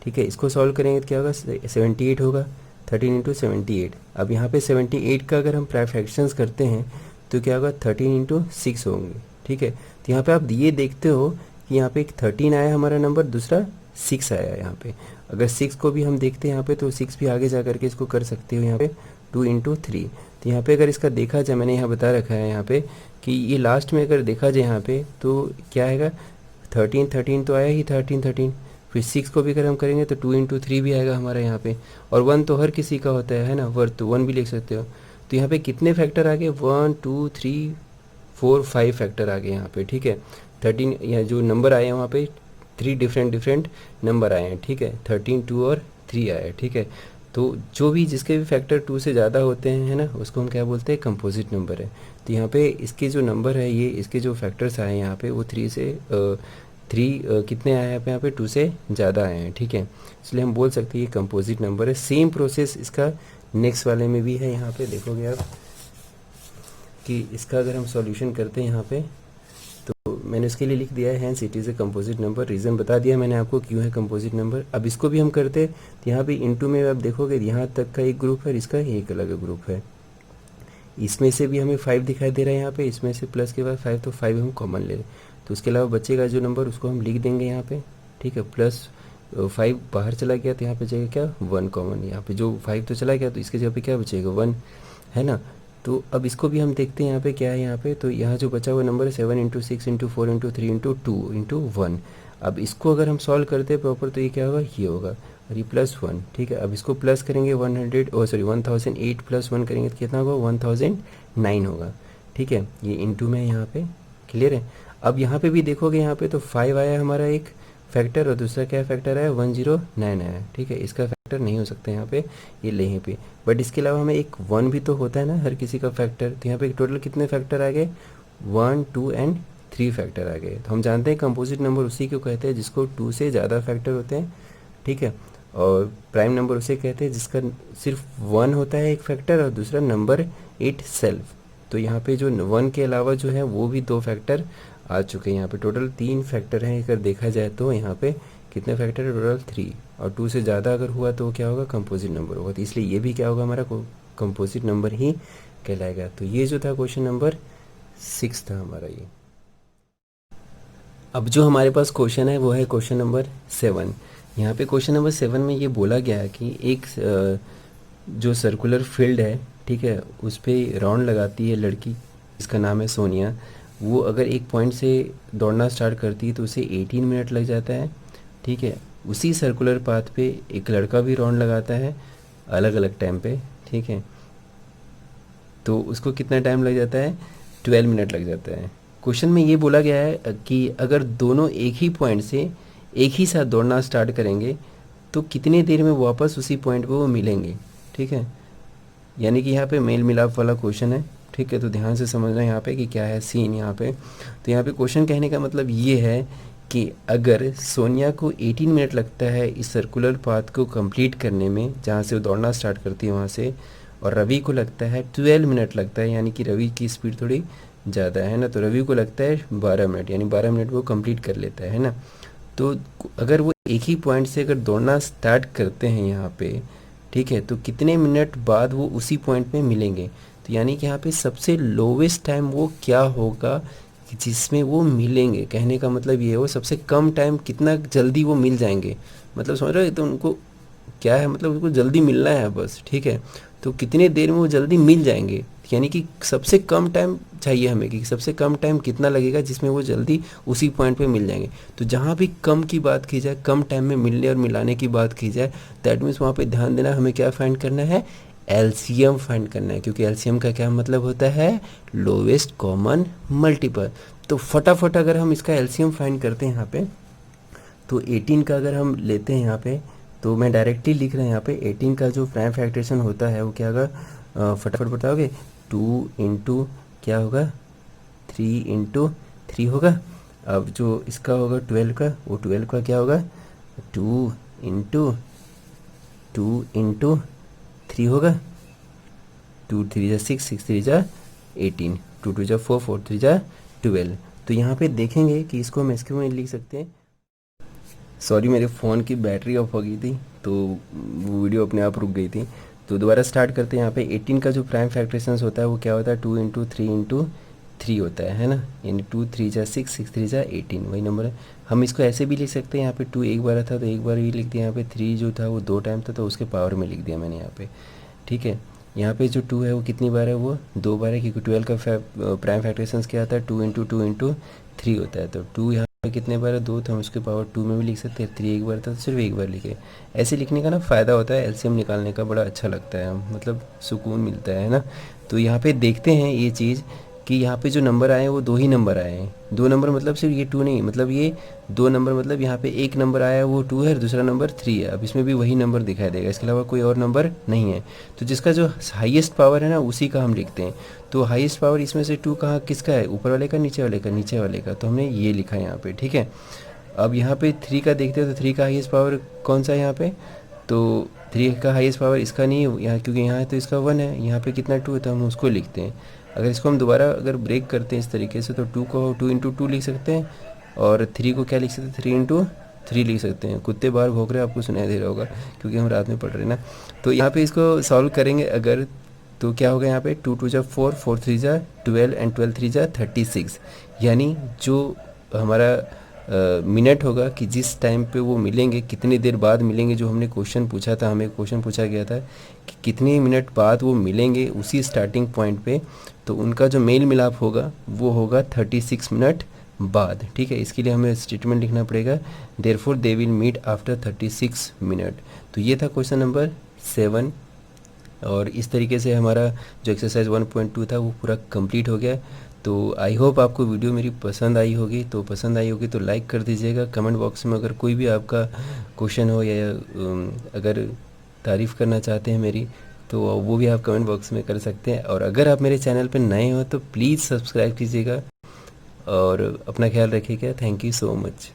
ठीक है। इसको सॉल्व करेंगे तो क्या होगा, 78 होगा, 13 इंटू 78। अब यहाँ पे 78 का अगर हम फ्रैक्शंस करते हैं तो क्या होगा, 13 इंटू 6 होंगे, ठीक है। तो यहाँ पे आप ये देखते हो कि यहाँ पे एक 13 आया हमारा नंबर, दूसरा 6 आया यहाँ पे। अगर 6 को भी हम देखते हैं यहाँ पे तो 6 भी आगे जा करके इसको कर सकते हो यहाँ पे 2 इंटू 3। तो यहाँ पे अगर इसका देखा जाए, मैंने यहाँ बता रखा है यहाँ पे कि ये लास्ट में अगर देखा जाए यहाँ पे तो क्या आएगा, 13 तो आया ही, 13 फिर 6 को भी अगर हम करेंगे तो 2 इंटू 3 भी आएगा हमारा यहाँ पे, और 1 तो हर किसी का होता है ना, वर्थ तो 1 भी लिख सकते हो। तो यहाँ पे कितने फैक्टर आ गए, 1 2 3 4 5 फैक्टर आ गए यहाँ पे, ठीक है। 13 यहाँ जो नंबर आए हैं वहाँ पे 3 डिफरेंट नंबर आए हैं, ठीक है, 13 2 और 3 आए, ठीक है। तो जो भी जिसके भी फैक्टर 2 से ज़्यादा होते हैं, है ना, उसको हम क्या बोलते हैं, कंपोजिट नंबर है। तो यहाँ पे इसके जो नंबर है, ये इसके जो फैक्टर्स आए हैं यहाँ पे वो 3 कितने आए हैं यहाँ पे 2 से ज़्यादा आए हैं, ठीक है। इसलिए हम बोल सकते हैं ये कंपोजिट नंबर है। सेम प्रोसेस इसका नेक्स्ट वाले में भी है। यहाँ पे देखोगे आप कि इसका अगर हम सॉल्यूशन करते हैं यहाँ पे, तो मैंने उसके लिए लिख दिया है hence it is a composite number. Reason बता दिया मैंने आपको क्यों है कंपोजिट नंबर। अब इसको भी हम करते हैं तो यहाँ पे इनटू में आप देखोगे यहाँ तक का एक ग्रुप है, इसका एक अलग ग्रुप है। इसमें से भी हमें 5 दिखाई दे रहा है यहाँ पे, इसमें से प्लस के बाद 5, तो 5 हम कॉमन ले लें। तो उसके अलावा बचेगा जो नंबर उसको हम लिख देंगे यहाँ पे, ठीक है। प्लस 5 बाहर चला गया तो यहाँ पे बचेगा क्या 1 कॉमन। यहाँ पे जो 5 तो चला गया तो इसके जगह पे क्या बचेगा 1, है ना। तो अब इसको भी हम देखते हैं यहाँ पे क्या है यहाँ पे। तो यहाँ जो बचा हुआ नंबर है 7 into 6 into 4 into 3 into 2 into 1। अब इसको अगर हम सॉल्व करते हैं प्रॉपर तो ये क्या होगा, ये होगा और ये +1, ठीक है। अब इसको प्लस करेंगे 1008 प्लस 1 करेंगे तो कितना होगा 1009 होगा, ठीक है। ये इंटू में यहाँ पे क्लियर है। अब यहाँ पे भी देखोगे यहाँ पे तो 5 आया हमारा एक फैक्टर और दूसरा क्या फैक्टर आया 109 आया, ठीक है। इसका फैक्टर नहीं हो सकता यहाँ पे, ये ले यहीं पे। बट इसके अलावा हमें एक 1 भी तो होता है ना हर किसी का फैक्टर। तो यहाँ पे टोटल कितने फैक्टर आ गए 1, 2 एंड 3 फैक्टर आ गए। तो हम जानते हैं कंपोजिट नंबर उसी को कहते हैं जिसको 2 से ज़्यादा फैक्टर होते हैं, ठीक है। और प्राइम नंबर उसे कहते हैं जिसका सिर्फ 1 होता है एक फैक्टर और दूसरा नंबर इट सेल्फ। तो यहाँ पे जो 1 के अलावा जो है वो भी 2 फैक्टर आ चुके हैं। यहाँ पे टोटल 3 फैक्टर हैं अगर देखा जाए तो। यहाँ पे कितने फैक्टर है टोटल 3, और 2 से ज़्यादा अगर हुआ तो क्या होगा कंपोजिट नंबर होगा। तो इसलिए ये भी क्या होगा हमारा कंपोजिट नंबर ही कहलाएगा। तो ये जो था क्वेश्चन नंबर 6 था हमारा ये। अब जो हमारे पास क्वेश्चन है वो है क्वेश्चन नंबर 7। यहाँ पे क्वेश्चन नंबर 7 में ये बोला गया है कि एक जो सर्कुलर फील्ड है, ठीक है, उस पर राउंड लगाती है लड़की, इसका नाम है सोनिया। वो अगर एक पॉइंट से दौड़ना स्टार्ट करती है तो उसे 18 मिनट लग जाता है, ठीक है। उसी सर्कुलर पाथ पे एक लड़का भी राउंड लगाता है अलग अलग टाइम पे, ठीक है। तो उसको कितना टाइम लग जाता है 12 मिनट लग जाता है। क्वेश्चन में ये बोला गया है कि अगर दोनों एक ही पॉइंट से एक ही साथ दौड़ना स्टार्ट करेंगे तो कितने देर में वापस उसी पॉइंट पे वो मिलेंगे, ठीक है। यानी कि यहाँ पे मेल मिलाप वाला क्वेश्चन है, ठीक है। तो ध्यान से समझना यहाँ पे कि क्या है सीन यहाँ पे। तो यहाँ पे क्वेश्चन कहने का मतलब ये है कि अगर सोनिया को 18 मिनट लगता है इस सर्कुलर पाथ को कंप्लीट करने में जहाँ से वो दौड़ना स्टार्ट करती है वहाँ से, और रवि को लगता है 12 मिनट लगता है, यानी कि रवि की स्पीड थोड़ी ज़्यादा है ना, तो रवि को लगता है 12 मिनट, यानी 12 मिनट वो कंप्लीट कर लेता है ना। तो अगर वो एक ही पॉइंट से अगर दौड़ना स्टार्ट करते हैं यहाँ पे, ठीक है, तो कितने मिनट बाद वो उसी पॉइंट में मिलेंगे। तो यानी कि यहाँ पे सबसे लोवेस्ट टाइम वो क्या होगा जिसमें वो मिलेंगे। कहने का मतलब ये है वो सबसे कम टाइम कितना जल्दी वो मिल जाएंगे, मतलब समझ रहे हो। तो उनको क्या है मतलब उनको जल्दी मिलना है बस, ठीक है। तो कितने देर में वो जल्दी मिल जाएंगे, यानी कि सबसे कम टाइम चाहिए हमें कि सबसे कम टाइम कितना लगेगा जिसमें वो जल्दी उसी पॉइंट पे मिल जाएंगे। तो जहाँ भी कम की बात की जाए, कम टाइम में मिलने और मिलाने की बात की जाए, दैट मीन्स वहाँ पे ध्यान देना हमें क्या फाइंड करना है, एलसीएम फाइंड करना है। क्योंकि एलसीएम का क्या मतलब होता है लोवेस्ट कॉमन मल्टीपल। तो फटाफट अगर हम इसका एलसीएम फाइंड करते हैं यहाँ पे, तो 18 का अगर हम लेते हैं यहाँ पे, तो मैं डायरेक्टली लिख रहा हूँ यहाँ पे 18 का जो प्राइम फैक्टरेशन होता है वो क्या होगा, फटाफट बताओगे 2 इंटू क्या होगा 3 इंटू 3 होगा। अब जो इसका होगा 12 का, वो 12 का क्या होगा 2 इंटू 3 होगा। 2 3 जा 6, 6 3 जा 18, 2 2 जा 4, 4 3 जा 12। तो यहाँ पे देखेंगे कि इसको हम इसके में लिख सकते हैं। सॉरी मेरे फ़ोन की बैटरी ऑफ हो गई थी तो वो वीडियो अपने आप रुक गई थी। तो दोबारा स्टार्ट करते हैं। यहाँ पे 18 का जो प्राइम फैक्टरेशन होता है वो क्या होता है 2 इंटू 3 होता है ना, यानी 2 3 जा 6, 6 3 जा 18, वही नंबर है। हम इसको ऐसे भी लिख सकते हैं, यहाँ पे 2 एक बार था तो एक बार ही लिख दिया, यहाँ पे 3 जो था वो 2 टाइम था तो उसके पावर में लिख दिया मैंने यहाँ पे, ठीक है। यहाँ पे जो 2 है वो कितनी बार है, वो 2 बार है, क्योंकि 12 का प्राइम फैक्टरेशन क्या आता है 2 इंटू 3 होता है। तो 2 यहाँ पे कितने बार है 2, तो हम उसके पावर 2 में भी लिख सकते हैं। 3 एक बार था तो सिर्फ एक बार लिखे। ऐसे लिखने का ना फ़ायदा होता है, एलसीएम निकालने का बड़ा अच्छा लगता है, मतलब सुकून मिलता है ना। तो यहाँ पे देखते हैं ये चीज़ कि यहाँ पे जो नंबर आए हैं वो 2 ही नंबर आए हैं। 2 नंबर मतलब सिर्फ ये 2 नहीं, मतलब ये 2 नंबर मतलब यहाँ पे एक नंबर आया है वो 2 है और दूसरा नंबर 3 है। अब इसमें भी वही नंबर दिखाई देगा, इसके अलावा कोई और नंबर नहीं है। तो जिसका जो हाईएस्ट पावर है ना उसी का हम लिखते हैं। तो हाईएस्ट पावर इसमें से 2 कहाँ किसका है, ऊपर वाले का नीचे वाले का, नीचे वाले का। तो हमने ये लिखा है यहाँ पे, ठीक है। अब यहाँ पे 3 का देखते हैं तो 3 का हाईएस्ट पावर कौन सा है यहाँ पे, तो 3 का हाईएस्ट पावर इसका नहीं है यहाँ, क्योंकि यहाँ है तो इसका 1 है, यहाँ पे कितना 2 है तो हम उसको लिखते हैं। अगर इसको हम दोबारा अगर ब्रेक करते हैं इस तरीके से तो 2 को 2 इंटू 2 लिख सकते हैं, और 3 को क्या लिख सकते हैं, 3 इंटू 3 लिख सकते हैं। कुत्ते बाहर भौंक रहे हैं, आपको सुनाई दे रहा होगा क्योंकि हम रात में पढ़ रहे हैं ना। तो यहाँ पे इसको सॉल्व करेंगे अगर, तो क्या होगा यहाँ पे 2 2 जा 4, 4 3 जा 12 एंड 12 3 जा 36। यानी जो हमारा मिनट होगा कि जिस टाइम पे वो मिलेंगे, कितनी देर बाद मिलेंगे, जो हमने क्वेश्चन पूछा था, हमें क्वेश्चन पूछा गया था कि कितने मिनट बाद वो मिलेंगे उसी स्टार्टिंग पॉइंट पे, तो उनका जो मेल मिलाप होगा वो होगा 36 मिनट बाद। ठीक है, इसके लिए हमें स्टेटमेंट लिखना पड़ेगा, therefore they will meet after 36 minute. तो ये था क्वेश्चन नंबर 7, और इस तरीके से हमारा जो एक्सरसाइज 1.2 था वो पूरा कंप्लीट हो गया। तो आई होप आपको वीडियो मेरी पसंद आई होगी, तो पसंद आई होगी तो लाइक कर दीजिएगा। कमेंट बॉक्स में अगर कोई भी आपका क्वेश्चन हो या अगर तारीफ़ करना चाहते हैं मेरी, तो वो भी आप कमेंट बॉक्स में कर सकते हैं। और अगर आप मेरे चैनल पर नए हो तो प्लीज़ सब्सक्राइब कीजिएगा और अपना ख्याल रखिएगा। Thank you so much.